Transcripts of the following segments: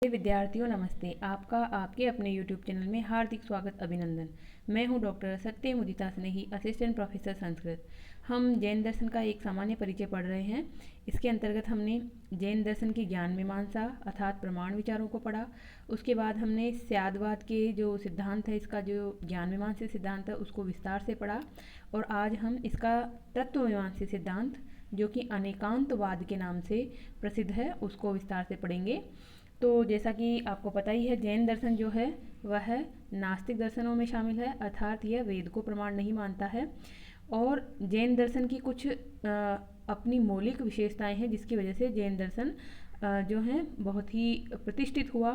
विद्यार्थियों नमस्ते। आपका आपके अपने YouTube चैनल में हार्दिक स्वागत अभिनंदन। मैं हूं डॉक्टर सत्य मुदिता स्नेही, असिस्टेंट प्रोफेसर संस्कृत। हम जैन दर्शन का एक सामान्य परिचय पढ़ रहे हैं। इसके अंतर्गत हमने जैन दर्शन की ज्ञान मीमांसा अर्थात प्रमाण विचारों को पढ़ा। उसके बाद हमने स्यादवाद के जो सिद्धांत है, इसका जो ज्ञान मीमांसा सिद्धांत है उसको विस्तार से पढ़ा। और आज हम इसका तत्व मीमांसा सिद्धांत जो कि अनेकांतवाद के नाम से प्रसिद्ध है उसको विस्तार से पढ़ेंगे। तो जैसा कि आपको पता ही है, जैन दर्शन जो है वह नास्तिक दर्शनों में शामिल है, अर्थात यह वेद को प्रमाण नहीं मानता है। और जैन दर्शन की कुछ अपनी मौलिक विशेषताएं हैं जिसकी वजह से जैन दर्शन जो है बहुत ही प्रतिष्ठित हुआ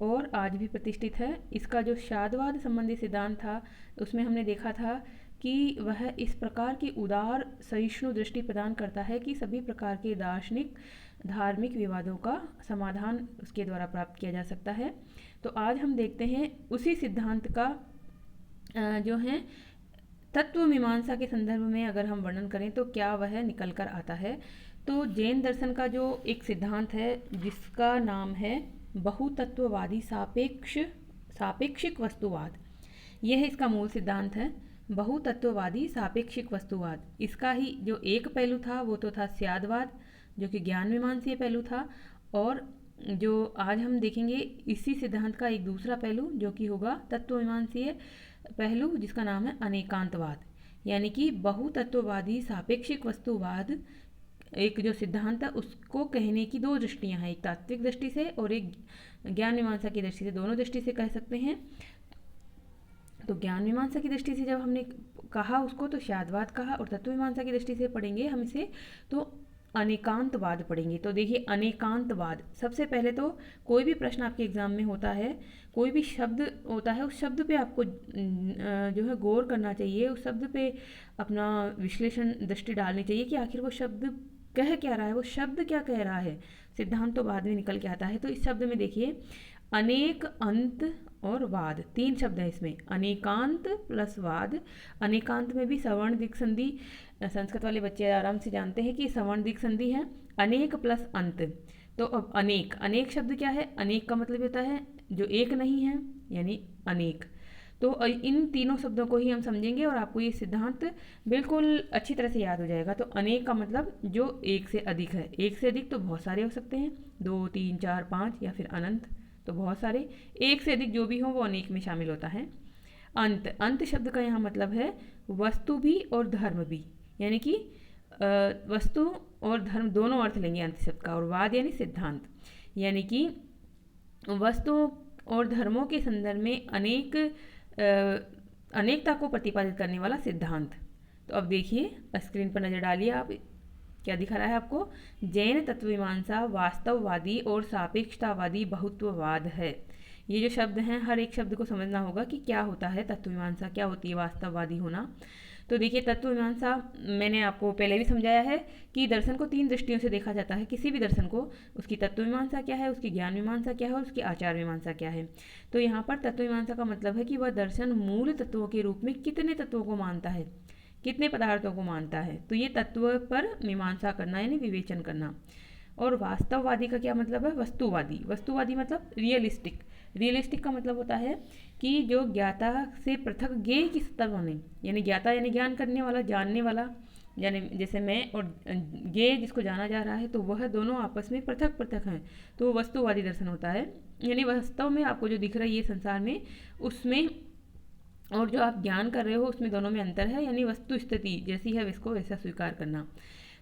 और आज भी प्रतिष्ठित है। इसका जो शादवाद संबंधी सिद्धांत था उसमें हमने देखा था कि वह इस प्रकार की उदार सहिष्णु दृष्टि प्रदान करता है कि सभी प्रकार के दार्शनिक धार्मिक विवादों का समाधान उसके द्वारा प्राप्त किया जा सकता है। तो आज हम देखते हैं उसी सिद्धांत का जो है तत्व मीमांसा के संदर्भ में अगर हम वर्णन करें तो क्या वह निकल कर आता है। तो जैन दर्शन का जो एक सिद्धांत है जिसका नाम है बहुतत्ववादी सापेक्षिक वस्तुवाद, यह है इसका मूल सिद्धांत है। बहुतत्ववादी सापेक्षिक वस्तुवाद, इसका ही जो एक पहलू था वो तो था स्यादवाद जो कि ज्ञान मीमांसीय पहलू था। और जो आज हम देखेंगे इसी सिद्धांत का एक दूसरा पहलू जो कि होगा तत्व मीमांसीय पहलू जिसका नाम है अनेकांतवाद। यानी कि बहुतत्ववादी सापेक्षिक वस्तुवाद एक जो सिद्धांत है उसको कहने की दो दृष्टियां हैं, एक तात्विक दृष्टि से और एक ज्ञान मीमांसा की दृष्टि से, दोनों दृष्टि से कह सकते हैं। तो ज्ञान मीमांसा की दृष्टि से जब हमने कहा उसको तो शादवाद कहा, और तत्व मीमांसा की दृष्टि से पढ़ेंगे हम इसे तो अनेकांतवाद पढ़ेंगे। तो देखिए अनेकांतवाद, सबसे पहले तो कोई भी प्रश्न आपके एग्जाम में होता है, कोई भी शब्द होता है, उस शब्द पे आपको जो है गौर करना चाहिए, उस शब्द पे अपना विश्लेषण दृष्टि डालनी चाहिए कि आखिर वो शब्द कह क्या रहा है, वो शब्द क्या कह रहा है। सिद्धांत तो बाद में निकल के आता है। तो इस शब्द में देखिए अनेक अंत और वाद, तीन शब्द है इसमें, अनेकांत प्लस वाद। अनेकांत में भी सवर्ण दिक् संधि, संस्कृत वाले बच्चे आराम से जानते हैं कि सवर्ण दिक् संधि है। अनेक प्लस अंत, तो अब अनेक, अनेक शब्द क्या है, अनेक का मतलब होता है जो एक नहीं है यानी अनेक। तो इन तीनों शब्दों को ही हम समझेंगे और आपको ये सिद्धांत बिल्कुल अच्छी तरह से याद हो जाएगा। तो अनेक का मतलब जो एक से अधिक है, एक से अधिक तो बहुत सारे हो सकते हैं, 2 3 4 5 या फिर अनंत, तो बहुत सारे, एक से अधिक जो भी हो वो अनेक में शामिल होता है। अंत, अंत शब्द का यहाँ मतलब है वस्तु भी और धर्म भी, यानी कि वस्तु और धर्म दोनों अर्थ लेंगे अंत शब्द का। और वाद यानी सिद्धांत, यानी कि वस्तुओं और धर्मों के संदर्भ में अनेकता को प्रतिपादित करने वाला सिद्धांत। तो अब देखिए स्क्रीन पर नजर डालिए आप, क्या दिखा रहा है आपको, जैन तत्वमीमांसा वास्तववादी और सापेक्षतावादी बहुत्ववाद है। ये जो शब्द हैं हर एक शब्द को समझना होगा कि क्या होता है तत्वमीमांसा, क्या होती है वास्तववादी होना। तो देखिए तत्वमीमांसा मैंने आपको पहले भी समझाया है कि दर्शन को तीन दृष्टियों से देखा जाता है। किसी भी दर्शन को उसकी तत्वमीमांसा क्या है, उसकी ज्ञान मीमांसा क्या है और उसकी आचार मीमांसा क्या है। तो यहाँ पर तत्वमीमांसा का मतलब है कि वह दर्शन मूल तत्वों के रूप में कितने तत्वों को मानता है, कितने पदार्थों को मानता है। तो ये तत्व पर मीमांसा करना यानी विवेचन करना। और वास्तववादी का क्या मतलब है, वस्तुवादी, वस्तुवादी मतलब रियलिस्टिक। रियलिस्टिक का मतलब होता है कि जो ज्ञाता से पृथक ज्ञेय की सत्ता होने, यानी ज्ञाता यानी ज्ञान करने वाला, जानने वाला, यानी जैसे मैं और ज्ञेय जिसको जाना जा रहा है, तो वह दोनों आपस में पृथक पृथक हैं, तो वो वस्तुवादी दर्शन होता है। यानी वास्तव में आपको जो दिख रहा है ये संसार में, उसमें और जो आप ज्ञान कर रहे हो उसमें दोनों में अंतर है, यानी वस्तु स्थिति जैसी है इसको वैसा स्वीकार करना।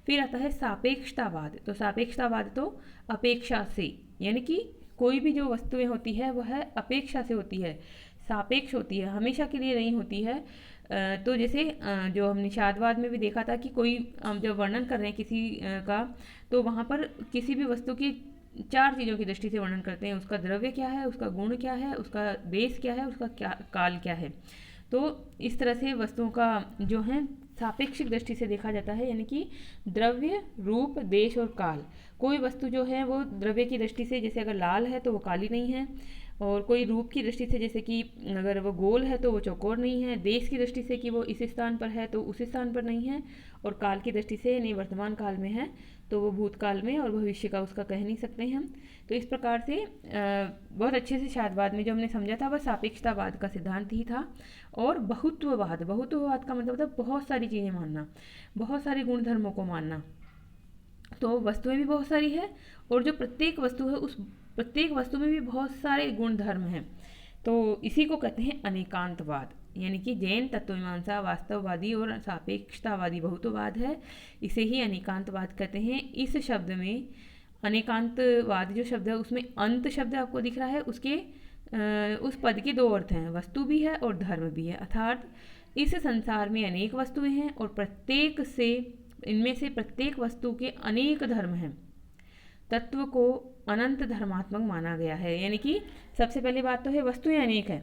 फिर आता है सापेक्षतावाद। तो सापेक्षतावाद तो अपेक्षा से, यानी कि कोई भी जो वस्तुएं होती है वह अपेक्षा से होती है, सापेक्ष होती है, हमेशा के लिए नहीं होती है। तो जैसे जो हम निषादवाद में भी देखा था कि कोई जब वर्णन कर रहे हैं किसी का, तो वहाँ पर किसी भी वस्तु की चार चीज़ों की दृष्टि से वर्णन करते हैं, उसका द्रव्य क्या है, उसका गुण क्या है, उसका देश क्या है, उसका क्या काल क्या है। तो इस तरह से वस्तुओं का जो है सापेक्षिक दृष्टि से देखा जाता है, यानी कि द्रव्य, रूप, देश और काल। कोई वस्तु जो है वो द्रव्य की दृष्टि से, जैसे अगर लाल है तो वो काली नहीं है, और कोई रूप की दृष्टि से, जैसे कि अगर वो गोल है तो वो चौकोर नहीं है, देश की दृष्टि से कि वो इस स्थान पर है तो उस स्थान पर नहीं है, और काल की दृष्टि से यानी वर्तमान काल में है तो वो भूतकाल में और भविष्य का उसका कह नहीं सकते हैं हम। तो इस प्रकार से बहुत अच्छे से शायद बाद में जो हमने समझा था वह सापेक्षतावाद का सिद्धांत ही था। और बहुत्ववाद, बहुत्ववाद का मतलब था बहुत सारी चीज़ें मानना, बहुत सारे गुण धर्मों को मानना। तो वस्तुएं भी बहुत सारी है और जो प्रत्येक वस्तु है उस प्रत्येक वस्तु में भी बहुत सारे गुण धर्म हैं। तो इसी को कहते हैं अनेकांतवाद, यानी कि जैन तत्वमीमांसा वास्तववादी और सापेक्षतावादी बहुत्ववाद है, इसे ही अनेकांतवाद कहते हैं। इस शब्द में अनेकांतवाद जो शब्द है उसमें अंत शब्द आपको दिख रहा है, उसके उस पद के दो अर्थ हैं, वस्तु भी है और धर्म भी है। अर्थात इस संसार में अनेक वस्तुएं हैं और प्रत्येक से इनमें से प्रत्येक वस्तु के अनेक धर्म हैं। तत्व को अनंत धर्मात्मक माना गया है, यानी कि सबसे पहली बात तो है वस्तुएं अनेक है,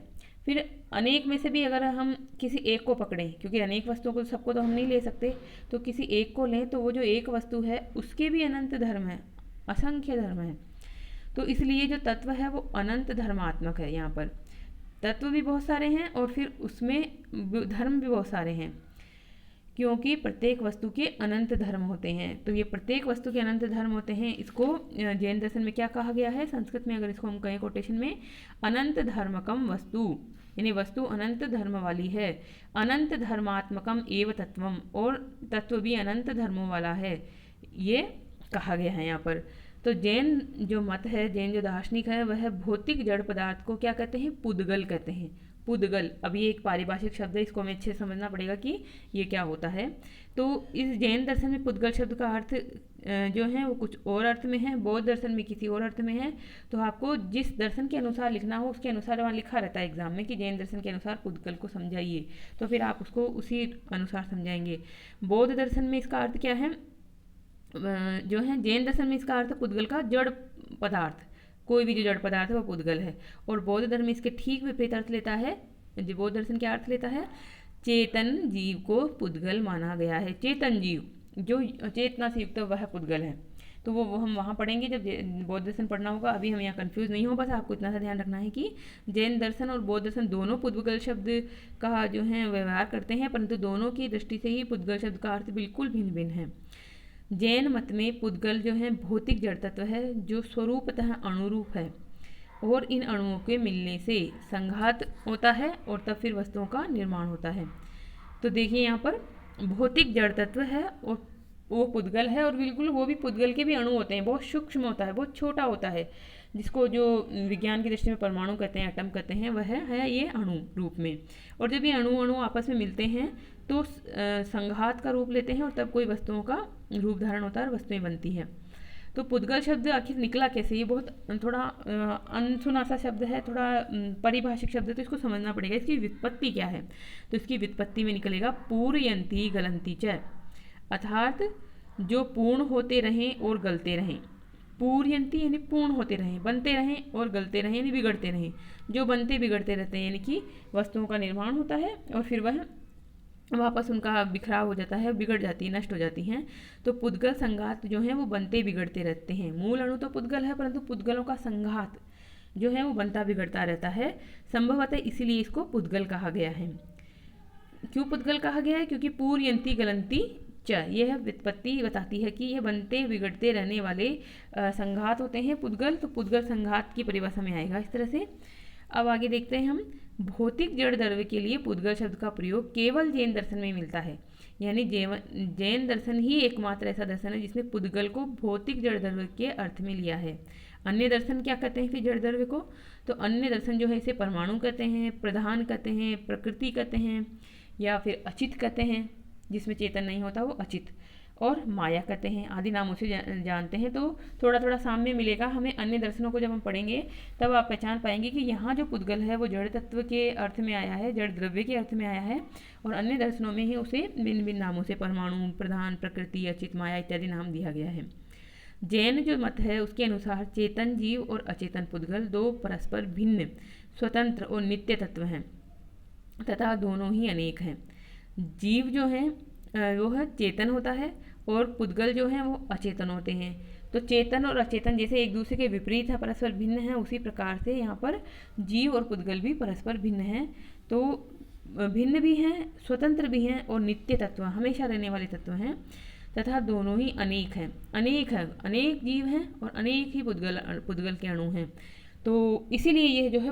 फिर अनेक में से भी अगर हम किसी एक को पकड़ें, क्योंकि अनेक वस्तुओं को सबको तो हम नहीं ले सकते, तो किसी एक को लें तो वो जो एक वस्तु है उसके भी अनंत धर्म है, असंख्य धर्म है। तो इसलिए जो तत्व है वो अनंत धर्मात्मक है। यहाँ पर तत्व भी बहुत सारे हैं और फिर उसमें धर्म भी बहुत सारे हैं, क्योंकि प्रत्येक वस्तु के अनंत धर्म होते हैं। तो ये प्रत्येक वस्तु के अनंत धर्म होते हैं, इसको जैन दर्शन में क्या कहा गया है, संस्कृत में अगर इसको हम कहें कोटेशन में, अनंत धर्मकम वस्तु, यानी वस्तु अनंत धर्म वाली है। अनंत धर्मात्मकम एव तत्वम, और तत्व भी अनंत धर्मों वाला है, ये कहा गया है यहाँ पर। तो जैन जो मत है, जैन जो दार्शनिक है, वह भौतिक जड़ पदार्थ को क्या कहते हैं, पुद्गल कहते हैं। पुद्गल, अब ये एक पारिभाषिक शब्द है, इसको हमें अच्छे से समझना पड़ेगा कि ये क्या होता है। तो इस जैन दर्शन में पुद्गल शब्द का अर्थ जो है वो कुछ और अर्थ में है, बौद्ध दर्शन में किसी और अर्थ में है। तो आपको जिस दर्शन के अनुसार लिखना हो उसके अनुसार वहाँ लिखा रहता है एग्जाम में कि जैन दर्शन के अनुसार पुद्गल को समझाइए, तो फिर आप उसको उसी अनुसार समझाएंगे। बौद्ध दर्शन में इसका अर्थ क्या है, जो है जैन दर्शन में इसका अर्थ पुद्गल का जड़ पदार्थ, कोई भी जो जड़ पदार्थ है वो पुद्गल है। और बौद्ध धर्म इसके ठीक विपरीत अर्थ लेता है, जो बौद्ध दर्शन क्या अर्थ लेता है, चेतन जीव को पुद्गल माना गया है। चेतन जीव जो चेतना से युक्त वह पुद्गल है। तो वो हम वहाँ पढ़ेंगे जब बौद्ध दर्शन पढ़ना होगा, अभी हम यहाँ कंफ्यूज नहीं हो, बस आपको इतना सा ध्यान रखना है कि जैन दर्शन और बौद्ध दर्शन दोनों पुद्गल शब्द का जो है व्यवहार करते हैं, परंतु दोनों की दृष्टि से ही पुद्गल शब्द का अर्थ बिल्कुल भिन्न भिन्न है। जैन मत में पुद्गल जो है भौतिक जड़ तत्व है जो स्वरूपतः अणुरूप है, और इन अणुओं के मिलने से संघात होता है और तब फिर वस्तुओं का निर्माण होता है। तो देखिए यहाँ पर भौतिक जड़ तत्व है और वो पुद्गल है, और बिल्कुल वो भी पुद्गल के भी अणु होते हैं, बहुत सूक्ष्म होता है, बहुत छोटा होता है, जिसको जो विज्ञान की दृष्टि में परमाणु कहते हैं, एटम कहते हैं, वह है ये अणु रूप में। और जब ये अणु आपस में मिलते हैं तो संघात का रूप लेते हैं और तब कोई वस्तुओं का रूप धारण होता है और वस्तुएं बनती हैं। तो पुद्गल शब्द आखिर निकला कैसे, ये बहुत थोड़ा अनसुना सा शब्द है, थोड़ा परिभाषिक शब्द है, तो इसको समझना पड़ेगा इसकी व्युत्पत्ति क्या है। तो इसकी व्युत्पत्ति में निकलेगा पूर्यंती गलंती च, अर्थात जो पूर्ण होते रहें और गलते रहें। पूर्यंती यानी पूर्ण होते रहें, बनते रहें, और गलते रहें यानी बिगड़ते रहें। जो बनते बिगड़ते रहते हैं यानी कि वस्तुओं का निर्माण होता है और फिर वह वापस उनका बिखराव हो जाता है, बिगड़ जाती है, नष्ट हो जाती हैं। तो पुद्गल संघात जो है वो बनते बिगड़ते रहते हैं। मूल अणु तो पुद्गल है, परंतु पुद्गलों का संघात जो है वो बनता बिगड़ता रहता है। संभवतः इसीलिए इसको पुद्गल कहा गया है। क्यों पुद्गल कहा गया है, क्योंकि पूर्यंती गलंती च, यह व्युत्पत्ति बताती है कि यह बनते बिगड़ते रहने वाले संघात होते हैं पुद्गल। तो पुद्गल संघात की परिभाषा में आएगा इस तरह से। अब आगे देखते हैं हम, भौतिक जड़ द्रव्य के लिए पुद्गल शब्द का प्रयोग केवल जैन दर्शन में मिलता है, यानी जैन दर्शन ही एकमात्र ऐसा दर्शन है जिसने पुद्गल को भौतिक जड़ द्रव्य के अर्थ में लिया है। अन्य दर्शन क्या कहते हैं फिर जड़ द्रव्य को, तो अन्य दर्शन जो है इसे परमाणु कहते हैं, प्रधान कहते हैं, प्रकृति कहते हैं, या फिर अचित कहते हैं, जिसमें चेतन नहीं होता वो अचित, और माया कहते हैं, आदि नामों से जानते हैं। तो थोड़ा थोड़ा साम्य मिलेगा हमें अन्य दर्शनों को जब हम पढ़ेंगे, तब आप पहचान पाएंगे कि यहाँ जो पुद्गल है वो जड़ तत्व के अर्थ में आया है, जड़ द्रव्य के अर्थ में आया है, और अन्य दर्शनों में ही उसे भिन्न भिन्न नामों से परमाणु, प्रधान, प्रकृति, अचित, माया इत्यादि नाम दिया गया है। जैन जो मत है उसके अनुसार चेतन जीव और अचेतन पुद्गल दो परस्पर भिन्न, स्वतंत्र और नित्य तत्व हैं तथा दोनों ही अनेक हैं। जीव जो है वो है चेतन होता है और पुद्गल जो हैं वो अचेतन होते हैं। तो चेतन और अचेतन जैसे एक दूसरे के विपरीत है, परस्पर भिन्न है, उसी प्रकार से यहाँ पर जीव और पुद्गल भी परस्पर भिन्न हैं। तो भिन्न भी हैं, स्वतंत्र भी हैं और नित्य तत्व, हमेशा रहने वाले तत्व हैं, तथा दोनों ही अनेक हैं। अनेक है, अनेक जीव हैं और अनेक ही पुद्गल के अणु हैं। तो इसीलिए यह जो है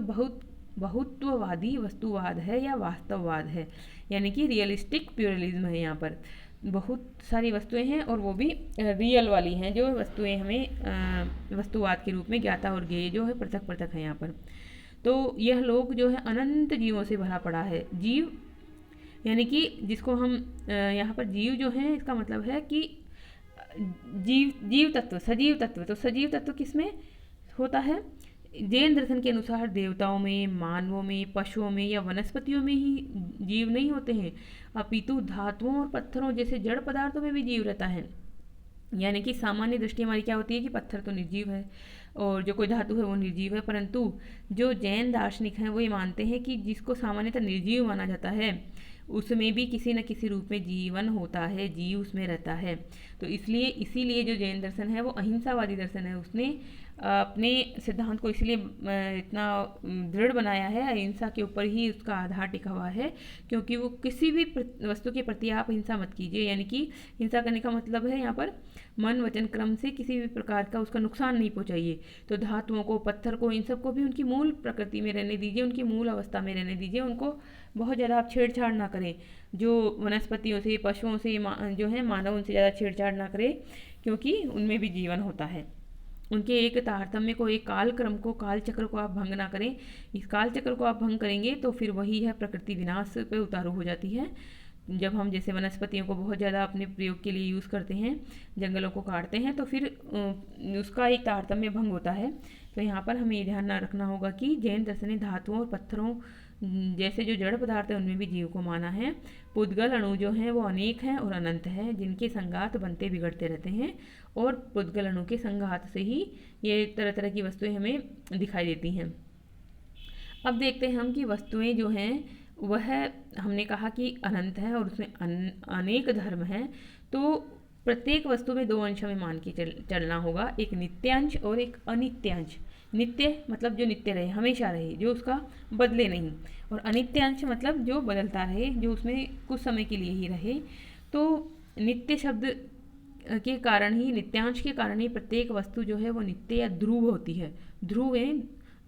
बहुत्ववादी वस्तुवाद है या वास्तववाद है, यानी कि रियलिस्टिक प्लुरलिज्म है। यहाँ पर बहुत सारी वस्तुएं हैं और वो भी रियल वाली हैं, जो वस्तुएं हमें वस्तुवाद के रूप में ज्ञाता और ज्ञेय जो है पृथक पृथक है यहाँ पर। तो यह लोक जो है अनंत जीवों से भरा पड़ा है। जीव यानी कि जिसको हम यहाँ पर जीव जो है, इसका मतलब है कि जीव तत्व, सजीव तत्व। तो सजीव तत्व किसमें होता है? जैन दर्शन के अनुसार देवताओं में, मानवों में, पशुओं में या वनस्पतियों में ही जीव नहीं होते हैं, अपितु धातुओं और पत्थरों जैसे जड़ पदार्थों में भी जीव रहता है। यानी कि सामान्य दृष्टि हमारी क्या होती है कि पत्थर तो निर्जीव है और जो कोई धातु है वो निर्जीव है, परंतु जो जैन दार्शनिक हैं वो ये मानते हैं कि जिसको सामान्यतः निर्जीव माना जाता है उसमें भी किसी न किसी रूप में जीवन होता है, जीव उसमें रहता है। तो इसीलिए जो जैन दर्शन है वो अहिंसावादी दर्शन है। उसने अपने सिद्धांत को इसलिए इतना दृढ़ बनाया है, अहिंसा के ऊपर ही उसका आधार टिका हुआ है, क्योंकि वो किसी भी वस्तु के प्रति आप हिंसा मत कीजिए। यानी कि हिंसा करने का मतलब है यहाँ पर मन वचन क्रम से किसी भी प्रकार का उसका नुकसान नहीं पहुँचाइए। तो धातुओं को, पत्थर को, इन सबको भी उनकी मूल प्रकृति में रहने दीजिए, उनकी मूल अवस्था में रहने दीजिए, उनको बहुत ज़्यादा आप छेड़छाड़ ना करें। जो वनस्पतियों से, पशुओं से जो है मानव, उनसे ज़्यादा छेड़छाड़ ना करें, क्योंकि उनमें भी जीवन होता है। उनके एक तारतम्य को, एक काल क्रम को, काल चक्र को आप भंग ना करें। इस काल चक्र को आप भंग करेंगे तो फिर वही है प्रकृति विनाश पे उतारू हो जाती है। जब हम जैसे वनस्पतियों को बहुत ज़्यादा अपने प्रयोग के लिए यूज़ करते हैं, जंगलों को काटते हैं, तो फिर उसका एक तारतम्य भंग होता है। तो यहाँ पर हमें ये ध्यान रखना होगा कि जैन दर्शन ने धातुओं और पत्थरों जैसे जो जड़ पदार्थ है उनमें भी जीव को माना है। पुद्गल अणु जो हैं वो अनेक हैं और अनंत हैं, जिनके संघात बनते बिगड़ते रहते हैं, और पुद्गल अणु के संघात से ही ये तरह तरह की वस्तुएं हमें दिखाई देती हैं। अब देखते हैं हम कि वस्तुएं जो हैं वह, हमने कहा कि अनंत है और उसमें अनेक धर्म हैं। तो प्रत्येक वस्तु में दो अंश हमें मान के चलना होगा, एक नित्यांश और एक अनित्यांश। नित्य मतलब जो नित्य रहे, हमेशा रहे, जो उसका बदले नहीं, और अनित्यांश मतलब जो बदलता रहे, जो उसमें कुछ समय के लिए ही रहे। तो नित्य शब्द के कारण ही, नित्यांश के कारण ही प्रत्येक वस्तु जो है वो नित्य या ध्रुव होती है। ध्रुव है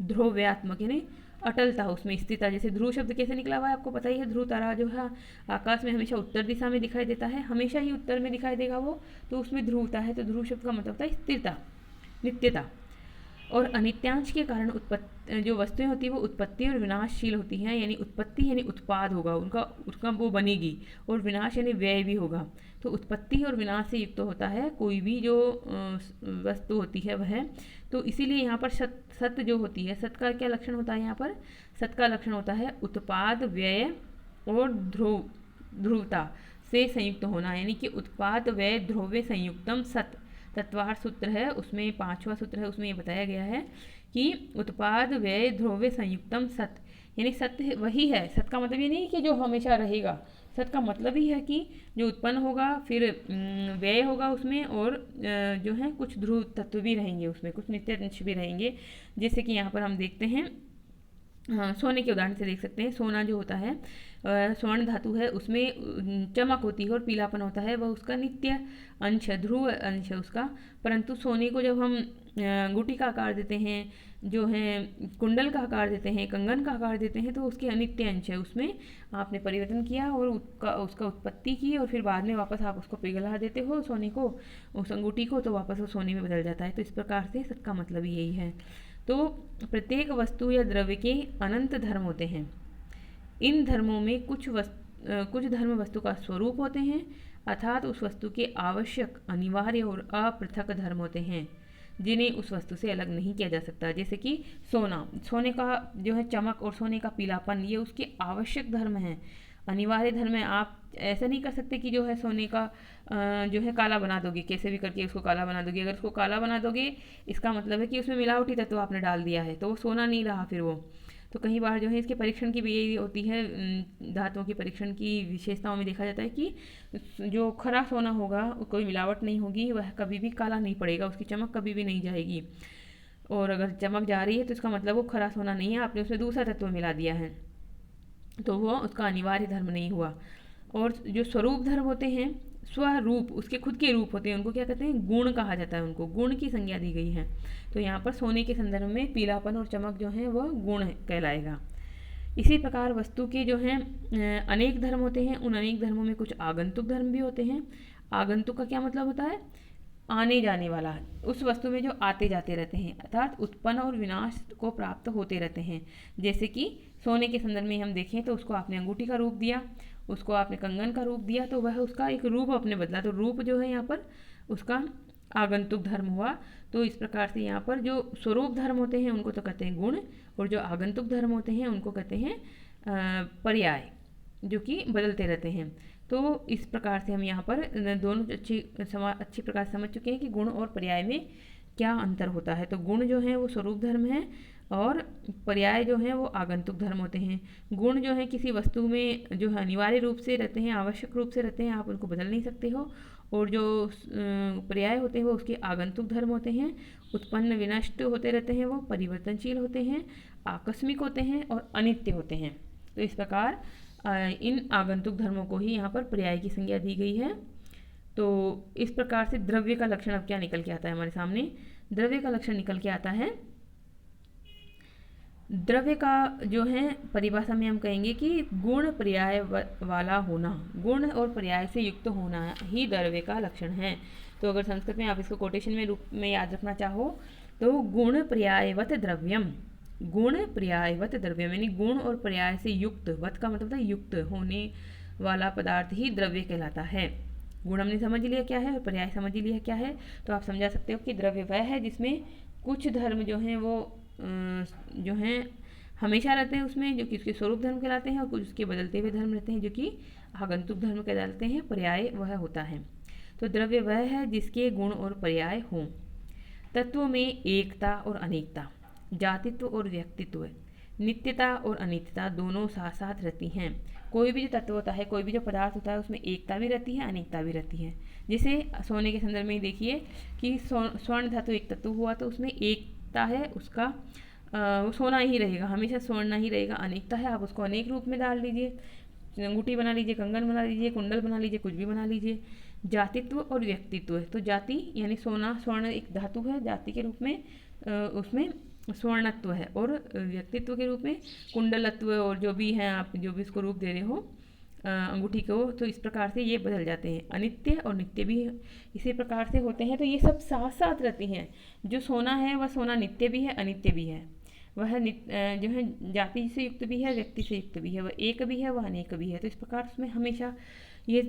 ध्रुव्यात्मक, यानी अटलता, उसमें स्थिरता। जैसे ध्रुव शब्द कैसे निकला हुआ है आपको पता ही है। ध्रुव तारा जो है आकाश में हमेशा उत्तर दिशा में दिखाई देता है, हमेशा ही उत्तर में दिखाई देगा वो, तो उसमें ध्रुवता है। तो ध्रुव शब्द का मतलब होता है स्थिरता, नित्यता। और अनित्यांश के कारण जो वस्तुएं होती है वो उत्पत्ति और विनाशशील होती हैं। यानी उत्पत्ति यानी उत्पाद होगा उसका वो बनेगी, और विनाश यानी व्यय भी होगा। तो उत्पत्ति और विनाश से युक्त होता है कोई भी जो वस्तु होती है वह। तो इसीलिए यहाँ पर सत जो होती है, सत का क्या लक्षण होता है? यहाँ पर सत का लक्षण होता है उत्पाद, व्यय और ध्रुवता से संयुक्त होना। यानी कि उत्पाद, व्यय, ध्रुव्य संयुक्तम सत तत्वार सूत्र है, उसमें 5वां सूत्र है, उसमें ये बताया गया है कि उत्पाद, व्यय, ध्रुव्य संयुक्तम सत, यानी सत्य वही है। सत का मतलब ये नहीं कि जो हमेशा रहेगा, सत का मतलब ही है कि जो उत्पन्न होगा, फिर व्यय होगा उसमें, और जो है कुछ ध्रुव तत्व भी रहेंगे उसमें, कुछ नित्य अंश भी रहेंगे। जैसे कि यहाँ पर हम देखते हैं, हाँ, सोने के उदाहरण से देख सकते हैं। सोना जो होता है, स्वर्ण धातु है, उसमें चमक होती है और पीलापन होता है, वह उसका नित्य अंश है, ध्रुव अंश है उसका। परंतु सोने को जब हम अंगूठी का आकार देते हैं, जो है कुंडल का आकार देते हैं, कंगन का आकार देते हैं, तो उसके अनित्य अंश है। उसमें आपने परिवर्तन किया और उसका उत्पत्ति की, और फिर बाद में वापस आप उसको पिघला देते हो सोने को, उस अंगूठी को, तो वापस वो सोने में बदल जाता है। तो इस प्रकार से सबका मतलब यही है। तो प्रत्येक वस्तु या द्रव्य के अनंत धर्म होते हैं। इन धर्मों में कुछ धर्म वस्तु का स्वरूप होते हैं, अर्थात उस वस्तु के आवश्यक, अनिवार्य और अपृथक धर्म होते हैं, जिन्हें उस वस्तु से अलग नहीं किया जा सकता। जैसे कि सोने का जो है चमक और सोने का पीलापन, ये उसके आवश्यक धर्म हैं, अनिवार्य धर्म है। आप ऐसा नहीं कर सकते कि जो है सोने का जो है काला बना दोगे, कैसे भी करके उसको काला बना दोगे। अगर उसको काला बना दोगे, इसका मतलब है कि उसमें मिलावटी तत्व आपने डाल दिया है, तो वो सोना नहीं रहा फिर वो। तो कई बार जो है इसके परीक्षण की भी यही होती है, धातुओं के परीक्षण की विशेषताओं में देखा जाता है कि जो खरा सोना होगा, कोई मिलावट नहीं होगी, वह कभी भी काला नहीं पड़ेगा, उसकी चमक कभी भी नहीं जाएगी। और अगर चमक जा रही है तो इसका मतलब वो खरा सोना नहीं है, आपने उसमें दूसरा तत्व मिला दिया है, तो वो उसका अनिवार्य धर्म नहीं हुआ। और जो स्वरूप धर्म होते हैं, स्वरूप उसके खुद के रूप होते हैं, उनको क्या कहते हैं, गुण कहा जाता है, उनको गुण की संज्ञा दी गई है। तो यहाँ पर सोने के संदर्भ में पीलापन और चमक जो है वह गुण कहलाएगा। इसी प्रकार वस्तु के जो हैं अनेक धर्म होते हैं, उन अनेक धर्मों में कुछ आगंतुक धर्म भी होते हैं। आगंतुक का क्या मतलब होता है, आने जाने वाला, उस वस्तु में जो आते जाते रहते हैं, अर्थात उत्पन्न और विनाश को प्राप्त होते रहते हैं। जैसे कि सोने के संदर्भ में हम देखें तो उसको आपने अंगूठी का रूप दिया, उसको आपने कंगन का रूप दिया, तो वह उसका एक रूप अपने बदला, तो रूप जो है यहाँ पर उसका आगंतुक धर्म हुआ। तो इस प्रकार से यहाँ पर जो स्वरूप धर्म होते हैं उनको तो कहते हैं गुण, और जो आगंतुक धर्म होते हैं उनको कहते हैं पर्याय, जो कि बदलते रहते हैं। तो इस प्रकार से हम यहाँ पर दोनों अच्छी प्रकार समझ चुके हैं कि गुण और पर्याय में क्या अंतर होता है। तो गुण जो है वो स्वरूप धर्म है और पर्याय जो है वो आगंतुक धर्म होते हैं। गुण जो है किसी वस्तु में जो है अनिवार्य रूप से रहते हैं, आवश्यक रूप से रहते हैं, आप उनको बदल नहीं सकते हो। और जो पर्याय होते हैं वो उसके आगंतुक धर्म होते हैं, उत्पन्न विनष्ट होते रहते हैं, वो परिवर्तनशील होते हैं, आकस्मिक होते हैं और अनित्य होते हैं। तो इस प्रकार इन आगंतुक धर्मों को ही यहाँ पर पर्याय की संज्ञा दी गई है। तो इस प्रकार से द्रव्य का लक्षण अब क्या निकल के आता है हमारे सामने, द्रव्य का लक्षण निकल के आता है, द्रव्य का जो है परिभाषा में हम कहेंगे कि गुण पर्याय वाला होना, गुण और पर्याय से युक्त होना ही द्रव्य का लक्षण है। तो अगर संस्कृत में आप इसको कोटेशन में रूप में याद रखना चाहो तो गुण पर्यायवत द्रव्यम, गुण पर्यायवत द्रव्यम यानी गुण और पर्याय से युक्त, वत का मतलब है युक्त होने वाला पदार्थ ही द्रव्य कहलाता है। गुण हमने समझ लिया क्या है और पर्याय समझ लिया क्या है, तो आप समझा सकते हो कि द्रव्य वह है जिसमें कुछ धर्म जो हैं वो जो हैं हमेशा रहते हैं उसमें, जो कि उसके स्वरूप धर्म कहलाते हैं, और कुछ उसके बदलते हुए धर्म रहते हैं जो कि आगंतुक धर्म कहलाते हैं। पर्याय वह होता है। तो द्रव्य वह है जिसके गुण और पर्याय हों। तत्वों में एकता और अनेकता, जातित्व और व्यक्तित्व, नित्यता और अनित्यता दोनों साथ साथ रहती हैं। कोई भी जो तत्व होता है, कोई भी जो पदार्थ होता है, उसमें एकता भी रहती है, अनेकता भी रहती है। जैसे सोने के संदर्भ में देखिए कि स्वर्ण धातु एक तत्व हुआ तो उसमें एकता है, उसका वो सोना ही रहेगा, हमेशा स्वर्ण ही रहेगा। अनेकता है, आप उसको अनेक रूप में डाल लीजिए, अंगूठी बना लीजिए, कंगन बना लीजिए, कुंडल बना लीजिए, कुछ भी बना लीजिए। जातित्व और व्यक्तित्व है, तो जाति यानी सोना, स्वर्ण एक धातु है, जाति के रूप में उसमें स्वर्णत्व है, और व्यक्तित्व के रूप में कुंडलत्व, और जो भी है आप जो भी इसको रूप दे रहे हो अंगूठी को, तो इस प्रकार से ये बदल जाते हैं। अनित्य और नित्य भी इसी प्रकार से होते हैं। तो ये सब साथ साथ रहते हैं। जो सोना है वह सोना नित्य भी है, अनित्य भी है। वह जो है जाति से युक्त भी है, व्यक्ति से युक्त भी है, वह एक भी है, वह अनेक भी है। तो इस प्रकार उसमें हमेशा ये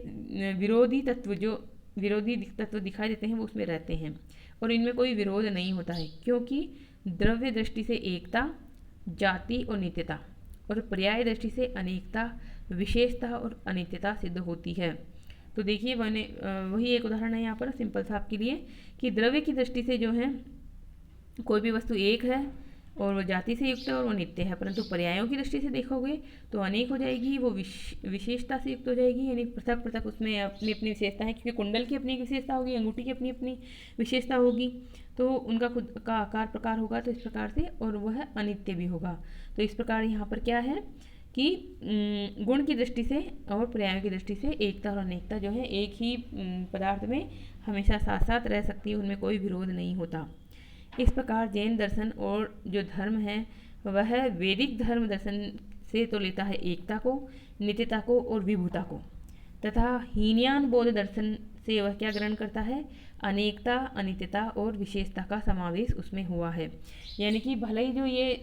विरोधी तत्व, जो विरोधी तत्व दिखाई देते हैं वो उसमें रहते हैं, और इनमें कोई विरोध नहीं होता है, क्योंकि द्रव्य दृष्टि से एकता, जाति और नित्यता, और पर्याय दृष्टि से अनेकता, विशेषता और अनित्यता सिद्ध होती है। तो देखिए वही एक उदाहरण है यहाँ पर सिंपल सा आपके लिए, कि द्रव्य की दृष्टि से जो है कोई भी वस्तु एक है और वो जाति से युक्त है और वो नित्य है, परंतु पर्यायों की दृष्टि से देखोगे तो अनेक हो जाएगी, वो विशेषता से युक्त हो जाएगी, यानी पृथक पृथक उसमें अपनी अपनी विशेषता है, क्योंकि कुंडल की अपनी एक विशेषता होगी, अंगूठी की अपनी अपनी विशेषता होगी, तो उनका खुद का आकार प्रकार होगा, तो इस प्रकार से, और वह अनित्य भी होगा। तो इस प्रकार यहाँ पर क्या है कि गुण की दृष्टि से और पर्यायों की दृष्टि से एकता और अनेकता जो है एक ही पदार्थ में हमेशा साथ साथ रह सकती है, उनमें कोई विरोध नहीं होता। इस प्रकार जैन दर्शन और जो धर्म है वह वैदिक धर्म दर्शन से तो लेता है एकता को, नित्यता को और विभुता को, तथा हीनयान बौद्ध दर्शन से वह क्या ग्रहण करता है, अनेकता, अनित्यता और विशेषता का समावेश उसमें हुआ है। यानी कि भले ही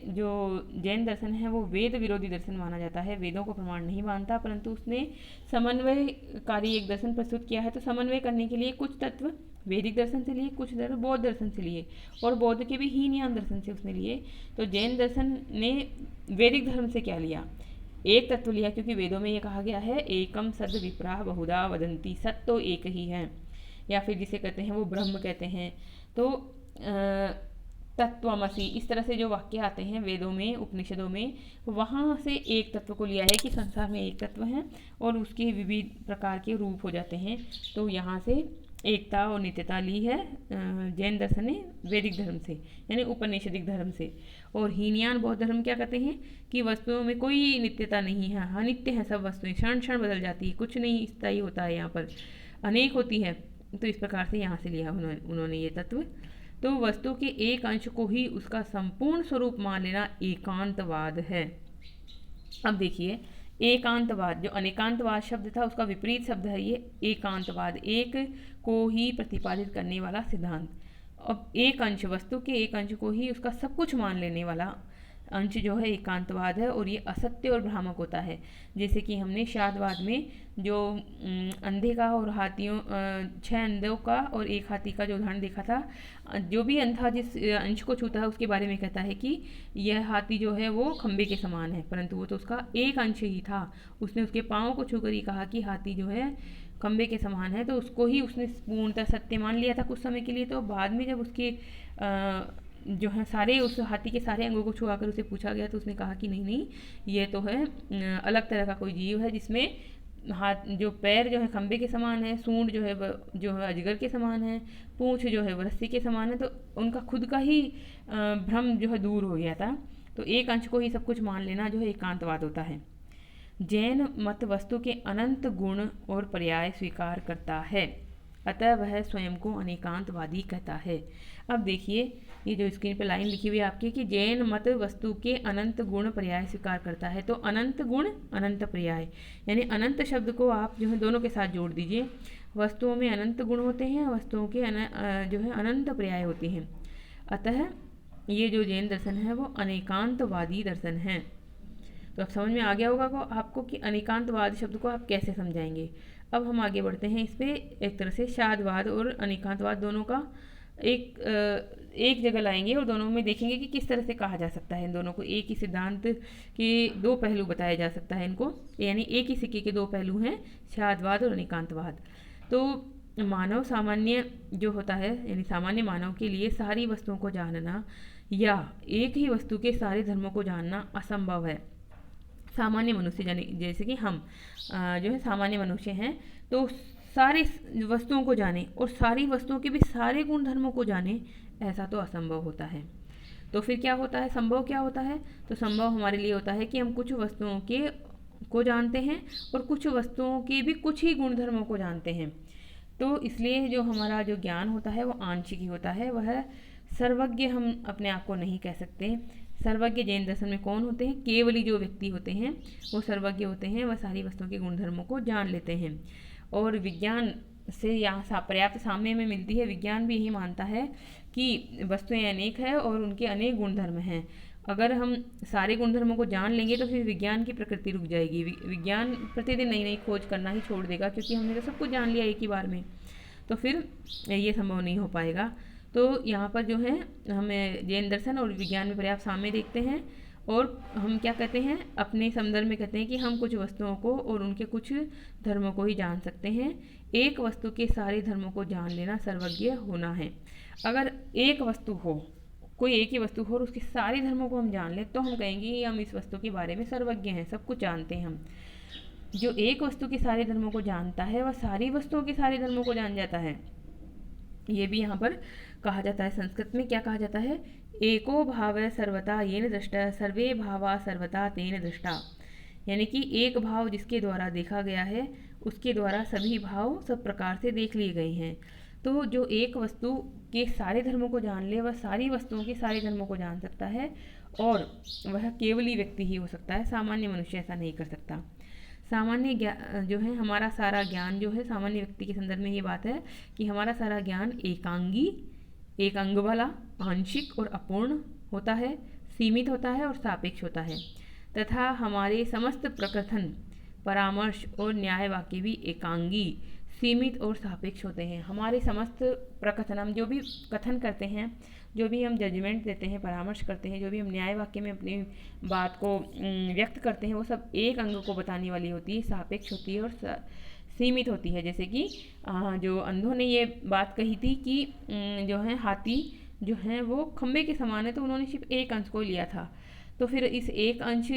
जो जैन दर्शन है वो वेद विरोधी दर्शन माना जाता है, वेदों को प्रमाण नहीं मानता, परंतु उसने समन्वयकारी एक दर्शन प्रस्तुत किया है। तो समन्वय करने के लिए कुछ तत्व वैदिक दर्शन से लिए, कुछ तत्व बौद्ध दर्शन से लिए, और बौद्ध के भी हीनयान दर्शन से उसने लिए। तो जैन दर्शन ने वैदिक धर्म से क्या लिया, एक तत्व लिया, क्योंकि वेदों में ये कहा गया है एकम सद विप्रा बहुधा वदंती, सत तो एक ही है, या फिर जिसे कहते हैं वो ब्रह्म कहते हैं। तो तत्वमसि, इस तरह से जो वाक्य आते हैं वेदों में, उपनिषदों में, वहाँ से एक तत्व को लिया है कि संसार में एक तत्व है और उसके विविध प्रकार के रूप हो जाते हैं। तो यहाँ से एकता और नित्यता ली है जैन दर्शन ने वैदिक धर्म से, यानी उपनिषदिक धर्म से। और हीनयान बौद्ध धर्म क्या कहते हैं कि वस्तुओं में कोई नित्यता नहीं है, अनित्य है सब वस्तुएं, क्षण क्षण बदल जाती है, कुछ नहीं स्थायी होता है, यहाँ पर अनेक होती है। तो इस प्रकार से यहाँ से लिया उन्होंने ये तत्व। तो वस्तु के एक अंश को ही उसका संपूर्ण स्वरूप मान लेना एकांतवाद है। अब देखिए, एकांतवाद, जो अनेकांतवाद शब्द था उसका विपरीत शब्द है ये एकांतवाद, एक को ही प्रतिपादित करने वाला सिद्धांत। अब एक अंश, वस्तु के एक अंश को ही उसका सब कुछ मान लेने वाला अंश जो है एकांतवाद है, और ये असत्य और भ्रामक होता है। जैसे कि हमने शादवाद में जो अंधे का और हाथियों 6 अंधों का और एक हाथी का जो उदाहरण देखा था, जो भी अंधा जिस अंश को छूता है उसके बारे में कहता है कि यह हाथी जो है वो खंबे के समान है, परंतु वो तो उसका एक अंश ही था। उसने उसके पाँव को छूकर ही कहा कि हाथी जो है खंबे के समान है, तो उसको ही उसने पूर्णतः सत्य मान लिया था कुछ समय के लिए। तो बाद में जब उसके जो है सारे, उस हाथी के सारे अंगों को छुआ कर उसे पूछा गया तो उसने कहा कि नहीं नहीं, ये तो है अलग तरह का कोई जीव है, जिसमें हाथ जो पैर जो है खंबे के समान है, सूंड जो है अजगर के समान है, पूंछ जो है रस्सी के समान है। तो उनका खुद का ही भ्रम जो है दूर हो गया था। तो एक अंश को ही सब कुछ मान लेना जो है एकांतवाद होता है। जैन मत वस्तु के अनंत गुण और पर्याय स्वीकार करता है, अतः वह स्वयं को अनेकांतवादी कहता है। अब देखिए, ये जो स्क्रीन पर लाइन लिखी हुई है आपकी कि जैन मत वस्तु के अनंत गुण पर्याय स्वीकार करता है। तो अनंत गुण अनंत पर्याय, यानी अनंत शब्द को आप जो है दोनों के साथ जोड़ दीजिए। वस्तुओं में अनंत गुण होते हैं, वस्तुओं के जो है अनंत पर्याय होते हैं। अतः ये जो जैन दर्शन है वो अनेकांतवादी दर्शन है। तो अब समझ में आ गया होगा आपको कि अनेकांतवाद शब्द को आप कैसे समझाएंगे। अब हम आगे बढ़ते हैं, इस पर एक तरह से शादवाद और अनेकांतवाद दोनों का एक जगह लाएंगे और दोनों में देखेंगे कि किस तरह से कहा जा सकता है इन दोनों को। एक ही सिद्धांत के दो पहलू बताया जा सकता है इनको, यानी एक ही सिक्के के दो पहलू हैं, शादवाद और अनेकांतवाद। तो मानव सामान्य जो होता है, यानी सामान्य मानव के लिए सारी वस्तुओं को जानना या एक ही वस्तु के सारे धर्मों को जानना असंभव है। सामान्य मनुष्य, जैसे कि हम जो है सामान्य मनुष्य हैं, तो सारी वस्तुओं को जाने और सारी वस्तुओं के भी सारे गुण धर्मों को जाने, ऐसा तो असंभव होता है। तो फिर क्या होता है, संभव क्या होता है? तो संभव हमारे लिए होता है कि हम कुछ वस्तुओं को जानते हैं और कुछ वस्तुओं के भी कुछ ही गुण धर्मों को जानते हैं। तो इसलिए जो हमारा जो ज्ञान होता है वो आंशिक ही होता है, वह सर्वज्ञ हम अपने आप को नहीं कह सकते। सर्वज्ञ जैन दर्शन में कौन होते हैं? केवली जो व्यक्ति होते हैं वो सर्वज्ञ होते हैं, वह सारी वस्तुओं के गुणधर्मों को जान लेते हैं। और विज्ञान से यहाँ पर्याप्त साम्य में मिलती है। विज्ञान भी यही मानता है कि वस्तुएं अनेक है और उनके अनेक गुणधर्म हैं। अगर हम सारे गुणधर्मों को जान लेंगे तो फिर विज्ञान की प्रकृति रुक जाएगी। विज्ञान प्रतिदिन नई नई खोज करना ही छोड़ देगा, क्योंकि हमने तो सब कुछ जान लिया एक ही बार में, तो फिर ये संभव नहीं हो पाएगा। तो यहाँ पर जो है हमें जैन दर्शन और विज्ञान में पर्याप्त साम्य देखते हैं, और हम क्या कहते हैं, अपने संदर्भ में कहते हैं कि हम कुछ वस्तुओं को और उनके कुछ धर्मों को ही जान सकते हैं। एक वस्तु के सारे धर्मों को जान लेना सर्वज्ञ होना है। अगर एक वस्तु हो, कोई एक ही वस्तु हो और उसके सारे धर्मों को हम जान लें, तो हम कहेंगे कि हम इस वस्तु के बारे में सर्वज्ञ हैं, सब कुछ जानते हैं हम। जो एक वस्तु के सारे धर्मों को जानता है वह सारी वस्तुओं के सारे धर्मों को जान जाता है। ये भी यहाँ पर कहा जाता है, संस्कृत में क्या कहा जाता है, एको भाव सर्वता येन दृष्टा सर्वे भावा सर्वता तेन दृष्टा, यानी कि एक भाव जिसके द्वारा देखा गया है उसके द्वारा सभी भाव सब प्रकार से देख लिए गए हैं। तो जो एक वस्तु के सारे धर्मों को जान ले वह सारी वस्तुओं के सारे धर्मों को जान सकता है, और वह केवली व्यक्ति ही हो सकता है, सामान्य मनुष्य ऐसा नहीं कर सकता। सामान्य जो है हमारा सारा ज्ञान जो है, सामान्य व्यक्ति के संदर्भ में ये बात है कि हमारा सारा ज्ञान एकांगी, एक अंग वाला, आंशिक और अपूर्ण होता है, सीमित होता है और सापेक्ष होता है, तथा हमारे समस्त प्रकथन, परामर्श और न्याय वाक्य भी एकांगी, सीमित और सापेक्ष होते हैं। हमारे समस्त प्रकथन, हम जो भी कथन करते हैं, जो भी हम जजमेंट देते हैं, परामर्श करते हैं, जो भी हम न्याय वाक्य में अपनी बात को व्यक्त करते हैं, वो सब एक अंग को बताने वाली होती है, सापेक्ष होती है और सीमित होती है। जैसे कि जो अंधों ने ये बात कही थी कि जो है हाथी जो हैं वो खंबे के समान है, तो उन्होंने सिर्फ एक अंश को लिया था। तो फिर इस एक अंश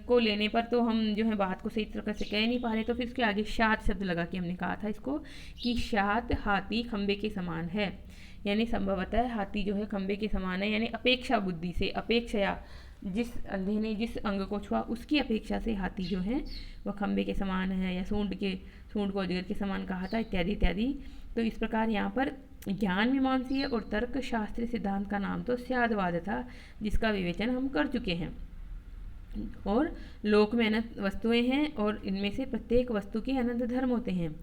को लेने पर तो हम जो है बात को सही तरह से कह नहीं पा रहे, तो फिर उसके आगे शात शब्द लगा के हमने कहा था इसको कि शात हाथी खंबे के समान है, यानी संभवतः हाथी जो है खंबे के समान है, यानी अपेक्षा बुद्धि से, अपेक्षया जिस अंधे ने जिस अंग को छुआ उसकी अपेक्षा से हाथी जो है वह खंबे के समान है, या सूंड को अजगर के समान कहा था, इत्यादि इत्यादि। तो इस प्रकार यहाँ पर ज्ञान मीमांसीय और तर्क शास्त्रीय सिद्धांत का नाम तो स्यादवाद था, जिसका विवेचन हम कर चुके हैं। और लोक में अनंत वस्तुएं हैं और इनमें से प्रत्येक वस्तु के अनंत धर्म होते हैं।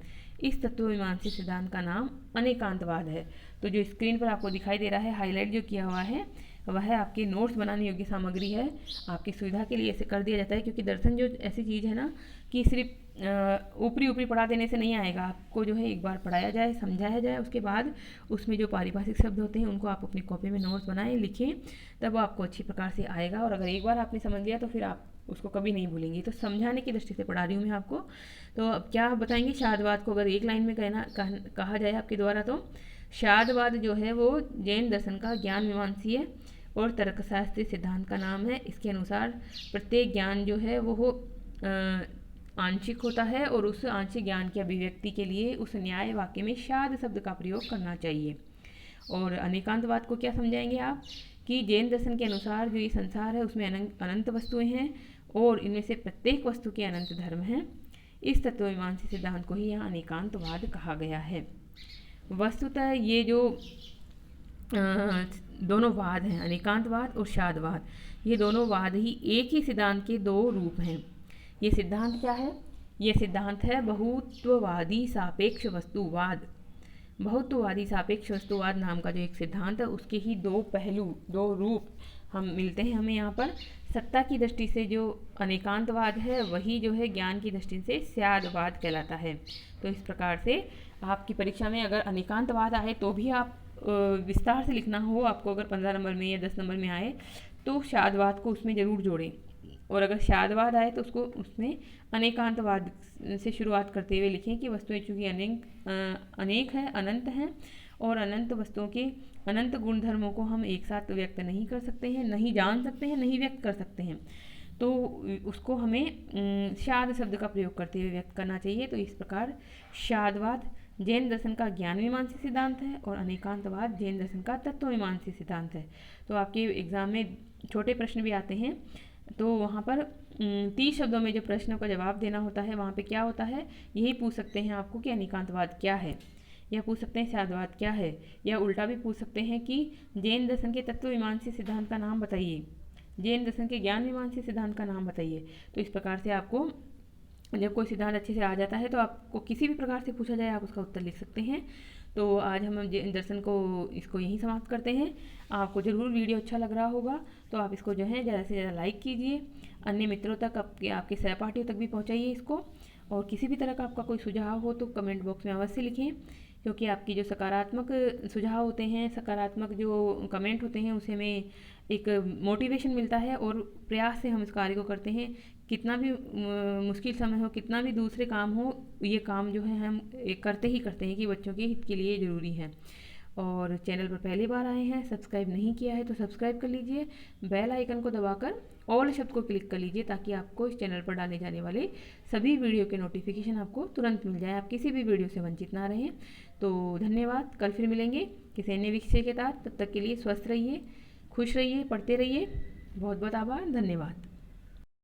इस तत्वमीमांसी सिद्धांत का नाम अनेकांतवाद है। तो जो स्क्रीन पर आपको दिखाई दे रहा है, हाईलाइट जो किया हुआ है, वह आपके नोट्स बनाने योग्य सामग्री है। आपकी सुविधा के लिए ऐसे कर दिया जाता है, क्योंकि दर्शन जो ऐसी चीज़ है ना कि सिर्फ ऊपरी ऊपरी पढ़ा देने से नहीं आएगा। आपको जो है एक बार पढ़ाया जाए, समझाया जाए, उसके बाद उसमें जो पारिभाषिक शब्द होते हैं उनको आप अपनी कॉपी में नोट्स बनाएं, लिखें, तब वो आपको अच्छी प्रकार से आएगा। और अगर एक बार आपने समझ लिया तो फिर आप उसको कभी नहीं भूलेंगे। तो समझाने की दृष्टि से पढ़ा रही हूँ मैं आपको। तो अब क्या बताएंगे, शादवाद को अगर एक लाइन में कहा जाए आपके द्वारा, तो शादवाद जो है वो जैन दर्शन का ज्ञान मीमांसीय और तर्कशास्त्रीय सिद्धांत का नाम है। इसके अनुसार प्रत्येक ज्ञान जो है वो आंशिक होता है और उस आंशिक ज्ञान की अभिव्यक्ति के लिए उस न्याय वाक्य में शाद शब्द का प्रयोग करना चाहिए। और अनेकांतवाद को क्या समझाएंगे आप, कि जैन दर्शन के अनुसार जो ये संसार है उसमें अनंत वस्तुएं हैं और इनमें से प्रत्येक वस्तु के अनंत धर्म हैं। इस तत्वमीमांसी सिद्धांत को ही यहाँ अनेकांतवाद कहा गया है। वस्तुतः ये जो दोनों वाद हैं, अनेकांतवाद और शादवाद, ये दोनों वाद ही एक ही सिद्धांत के दो रूप हैं। ये सिद्धांत क्या है, ये सिद्धांत है बहुत्ववादी सापेक्ष वस्तुवाद। बहुत्ववादी सापेक्ष वस्तुवाद नाम का जो एक सिद्धांत है, उसके ही दो पहलू, दो रूप हम मिलते हैं हमें यहाँ पर। सत्ता की दृष्टि से जो अनेकांतवाद है वही जो है ज्ञान की दृष्टि से स्यादवाद कहलाता है। तो इस प्रकार से आपकी परीक्षा में अगर अनेकांतवाद आए तो भी आप विस्तार से लिखना हो, आपको अगर 15 नंबर में या 10 नंबर में आए तो शादवाद को उसमें ज़रूर जोड़ें। और अगर शादवाद आए तो उसको उसमें अनेकांतवाद से शुरुआत करते हुए लिखें कि वस्तुएं चूँकि अनेक हैं, अनंत हैं, और अनंत वस्तुओं के अनंत गुण धर्मों को हम एक साथ व्यक्त नहीं कर सकते हैं, नहीं जान सकते हैं, नहीं व्यक्त कर सकते हैं। तो उसको हमें शाद शब्द का प्रयोग करते हुए व्यक्त करना चाहिए। तो इस प्रकार शादवाद जैन दर्शन का ज्ञान मीमांसी सिद्धांत है और अनेकांतवाद जैन दर्शन का तत्व मीमांसी सिद्धांत है। तो आपके एग्जाम में छोटे प्रश्न भी आते हैं, तो वहाँ पर 30 शब्दों में जो प्रश्नों का जवाब देना होता है, वहाँ पे क्या होता है, यही पूछ सकते हैं आपको कि अनेकांतवाद क्या है, या पूछ सकते हैं शादवाद क्या है, या उल्टा भी पूछ सकते हैं कि जैन दर्शन के तत्व मीमांसी सिद्धांत का नाम बताइए, जैन दर्शन के ज्ञान मीमांसी सिद्धांत का नाम बताइए। तो इस प्रकार से आपको जब कोई सिद्धांत अच्छे से आ जाता है तो आपको किसी भी प्रकार से पूछा जाए आप उसका उत्तर लिख सकते हैं। तो आज हम जैन दर्शन को इसको यहीं समाप्त करते हैं। आपको ज़रूर वीडियो अच्छा लग रहा होगा तो आप इसको जो है ज़्यादा से ज़्यादा लाइक कीजिए, अन्य मित्रों तक, आपके सहपाठियों तक भी पहुंचाइए इसको। और किसी भी तरह का आपका कोई सुझाव हो तो कमेंट बॉक्स में अवश्य लिखें, क्योंकि आपकी जो सकारात्मक सुझाव होते हैं, सकारात्मक जो कमेंट होते हैं, उसे हमें एक मोटिवेशन मिलता है और प्रयास से हम इस कार्य को करते हैं। कितना भी मुश्किल समय हो, कितना भी दूसरे काम हो, ये काम जो है हम करते ही करते हैं कि बच्चों के हित के लिए ज़रूरी है। और चैनल पर पहली बार आए हैं, सब्सक्राइब नहीं किया है तो सब्सक्राइब कर लीजिए, बेल आइकन को दबाकर ऑल शब्द को क्लिक कर लीजिए, ताकि आपको इस चैनल पर डाले जाने वाले सभी वीडियो के नोटिफिकेशन आपको तुरंत मिल जाए, आप किसी भी वीडियो से वंचित ना रहें। तो धन्यवाद, कल फिर मिलेंगे किसी अन्य विषय के साथ। तब तक के लिए स्वस्थ रहिए, खुश रहिए, पढ़ते रहिए। बहुत बहुत आभार, धन्यवाद।